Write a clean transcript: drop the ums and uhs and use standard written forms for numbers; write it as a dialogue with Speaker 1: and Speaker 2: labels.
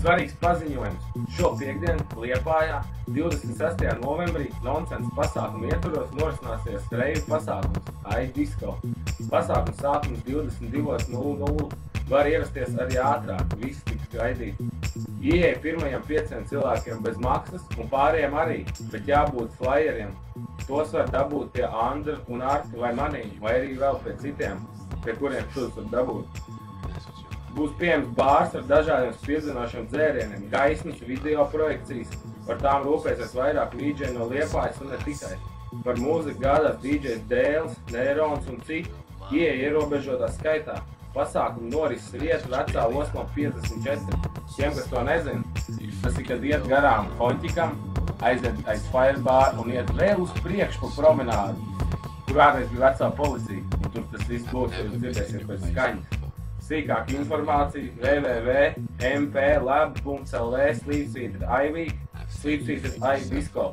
Speaker 1: Svarīgs paziņojums. Šo piekdienu Liepājā 26. novembrī Nonsens pasākumu ietvaros norisināsies reivu pasākums iDisco. Pasākums sākums 22:00. Var ierasties arī ātrāk, visi tiks gaidīti. Ieeja pirmajiem 5 cilvēkiem bez maksas un pārējiem arī, bet jābūt flyeriem. Tos var dabūt pie Andra un Arti vai manī, vai arī vēl pie citiem, pie kuriem šos var dabūt. Būs pieejams bārs ar dažādiem spirdzinošiem dzērieniem, gaismas, video projekcijas, par tām rūpēsies vairāk DJ no Liepājas un ne tikai. Par mūziku gādās DJs Dēls, Neirons un citi, ieeja ierobežotā skaitā. Pasākumu norises vieta vecā osmā 54. Tiem, kas to nezina, tas ir, kad iet garām Hoņķikam, aiziet aiz Firebar un iet vēl uz priekšu pa promenādu, kur ārreiz bija vecā policija, un tur tas viss būs, ja jūs dzirdēsiet pēc skaņas. Sīkāk informācija www.mplab.lv/iDisco.